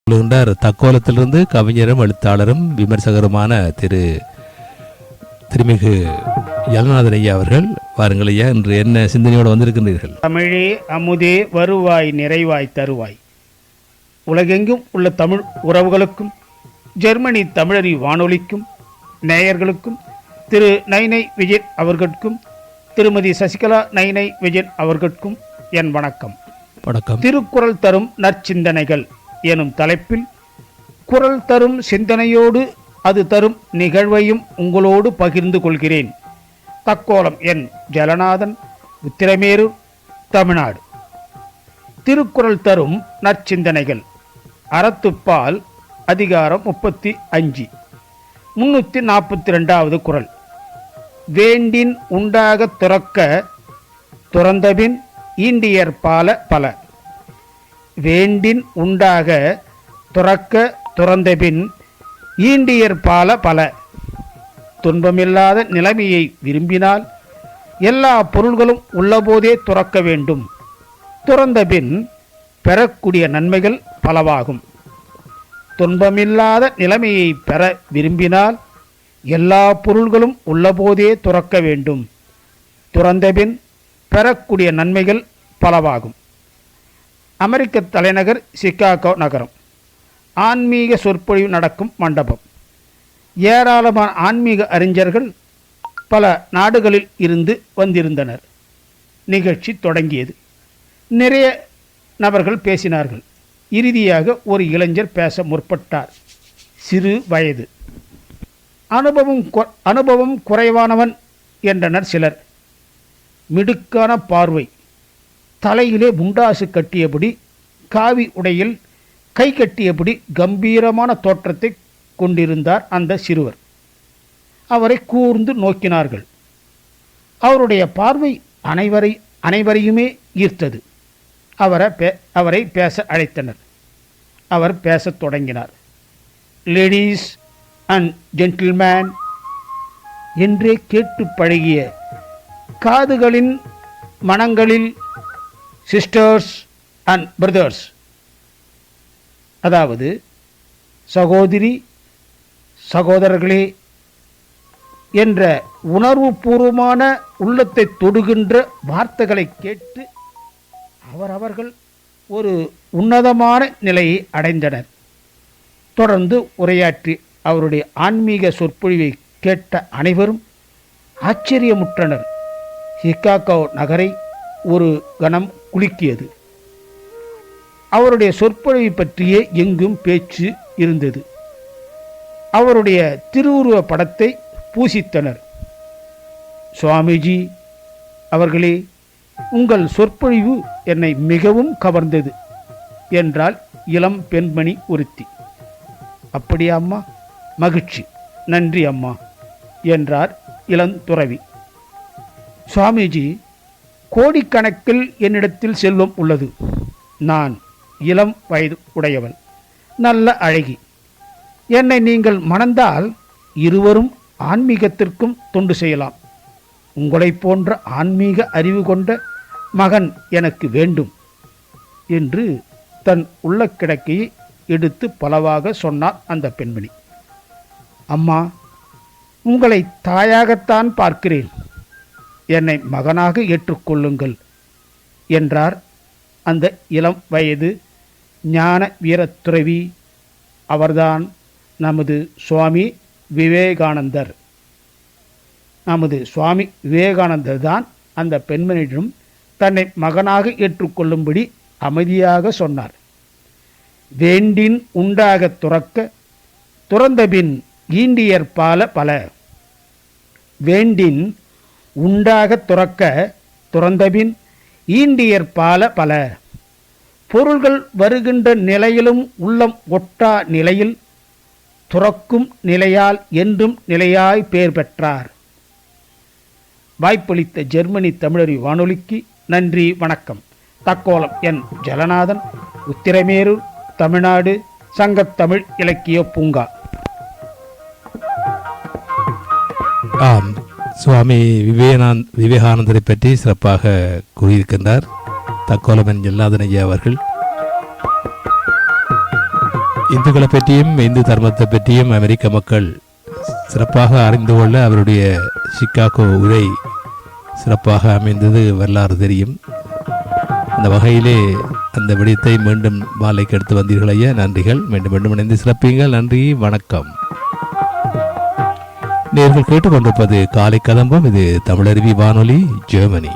தக்கோலத்திலிருந்து கவிஞரும் எழுத்தாளரும் விமர்சகருமான திருமிகு ஜலநாதன் ஐயா அவர்கள். வாருங்கள் ஐயா, இன்று என்ன சிந்தனையோடு வந்திருக்கின்றீர்கள்? தமிழே அமுதே வருவாய் நிறைவாய் தருவாய். உலகெங்கும் உள்ள தமிழ் உறவுகளுக்கும் ஜெர்மனி தமிழறி வானொலிக்கும் நேயர்களுக்கும் திரு நைனை விஜயன் அவர்களுக்கும் திருமதி சசிகலா நைனை விஜயன் அவர்களுக்கும் என் வணக்கம். வணக்கம். திருக்குறள் தரும் நற்சிந்தனைகள் எனும் தலைப்பில் குறள் தரும் சிந்தனையோடு அது தரும் நிகழ்வையும் உங்களோடு பகிர்ந்து கொள்கிறேன். தக்கோலம் என் ஜலநாதன், உத்திரமேரூர், தமிழ்நாடு. திருக்குறள் தரும் நற்சிந்தனைகள். அறத்துப்பால் அதிகாரம் 35 342வது குறள். வேண்டின் உண்டாக துறக்க துறந்தபின் ஈண்டியற்பால பல. வேண்டின் உண்டாக துறக்க துறந்தபின் ஈண்டியற்பால பல. துன்பமில்லாத நிலைமையை விரும்பினால் எல்லா பொருள்களும் உள்ளபோதே துறக்க வேண்டும். துறந்தபின் பெறக்கூடிய நன்மைகள் பலவாகும். துன்பமில்லாத நிலைமையை பெற விரும்பினால் எல்லா பொருள்களும் உள்ளபோதே துறக்க வேண்டும். துறந்தபின் பெறக்கூடிய நன்மைகள் பலவாகும். அமெரிக்க தலைநகர் சிகாகோ நகரம். ஆன்மீக சொற்பொழிவு நடக்கும் மண்டபம். ஏராளமான ஆன்மீக அறிஞர்கள் பல நாடுகளில் இருந்து வந்திருந்தனர். நிகழ்ச்சி தொடங்கியது. நிறைய நபர்கள் பேசினார்கள். இறுதியாக ஒரு இளைஞர் பேச முற்பட்டார். சிறு வயது, அனுபவம் குறைவானவன் என்றனர் சிலர். மிடுக்கான பார்வை, தலையிலே முண்டாசு கட்டியபடி, காவி உடையில் கை கட்டியபடி கம்பீரமான தோற்றத்தை கொண்டிருந்தார் அந்த சிறுவர். அவரை கூர்ந்து நோக்கினார்கள். அவருடைய பார்வை அனைவரையுமே ஈர்த்தது. அவரை பேச அழைத்தனர். அவர் பேசத் தொடங்கினார். லேடீஸ் அண்ட் ஜென்டில்மேன் என்றே கேட்டு பழகிய காதுகளின் மனங்களில் சிஸ்டர்ஸ் அண்ட் பிரதர்ஸ், அதாவது சகோதரி சகோதரர்களே என்ற உணர்வுபூர்வமான உள்ளத்தை தொடுகின்ற வார்த்தைகளை கேட்டு அவர்கள் ஒரு உன்னதமான நிலையை அடைந்தனர். தொடர்ந்து உரையாற்றி அவருடைய ஆன்மீக சொற்பொழிவை கேட்ட அனைவரும் ஆச்சரியமுற்றனர். சிகாகோ நகரை ஒரு கணம் குலுக்கியது. அவருடைய சொற்பொழிவை பற்றியே எங்கும் பேச்சு இருந்தது. அவருடைய திருவுருவ படத்தை பூசித்தனர். சுவாமிஜி அவர்களே, உங்கள் சொற்பொழிவு என்னை மிகவும் கவர்ந்தது என்றால் இளம் பெண்மணி ஒருத்தி. அப்படியா அம்மா, மகிழ்ச்சி, நன்றி அம்மா என்றார் இளந்துறவி. சுவாமிஜி, கோடிக்கணக்கில் என்னிடத்தில் செல்வம் உள்ளது. நான் இளம் வயது உடையவள், நல்ல அழகி. என்னை நீங்கள் மணந்தால் இருவரும் ஆன்மீகத்திற்கும் தொண்டு செய்யலாம். உங்களை போன்ற ஆன்மீக அறிவு கொண்ட மகன் எனக்கு வேண்டும் என்று தன் உள்ள கிடக்கையை எடுத்து பலவாக சொன்னார் அந்த பெண்மணி. அம்மா, உங்களை தாயாகத்தான் பார்க்கிறேன். என்னை மகனாக ஏற்றுக்கொள்ளுங்கள் என்றார் அந்த இளம் வயது ஞான வீரத்துறவி. அவர்தான் நமது சுவாமி விவேகானந்தர். நமது சுவாமி விவேகானந்தர் தான் அந்த பெண்மணியிடம் தன்னை மகனாக ஏற்றுக்கொள்ளும்படி அமைதியாக சொன்னார். வேண்டின் உண்டாக துறக்க துறந்தபின் ஈண்டியற்பால பல. வேண்டின் உண்டாக துறக்க துறந்தபின் ஈண்டியற்பால பல. பொருள்கள் வருகின்ற நிலையிலும் உள்ளம் ஒட்டா நிலையில் துறக்கும் நிலையால் என்றும் நிலையாய் பெயர் பெற்றார். வாய்ப்பளித்த ஜெர்மனி தமிழறி வானொலிக்கு நன்றி, வணக்கம். தக்கோலம் என் ஜலநாதன், உத்திரமேரூர், தமிழ்நாடு. சங்கத்தமிழ் இலக்கிய பூங்கா. ஆம், சுவாமி விவேகானந்தரை பற்றி சிறப்பாக கூறியிருக்கின்றார் தக்கோலம் என் ஜலநாதன் ஐயா அவர்கள். இந்துக்களை பற்றியும் இந்து தர்மத்தை பற்றியும் அமெரிக்க மக்கள் சிறப்பாக அறிந்து கொள்ள அவருடைய சிக்காகோ உரை சிறப்பாக அமைந்தது வரலாறு தெரியும். அந்த வகையிலே அந்த விடயத்தை மீண்டும் மாலைக்கு எடுத்து வந்தீர்கள் ஐயா. நன்றிகள். மீண்டும் மீண்டும் இணைந்து சிறப்பீங்கள். நன்றி, வணக்கம். நேர்கள் கேட்டுக்கொண்டிருப்பது காலை கதம்பம். இது தமிழருவி வானொலி, ஜெர்மனி.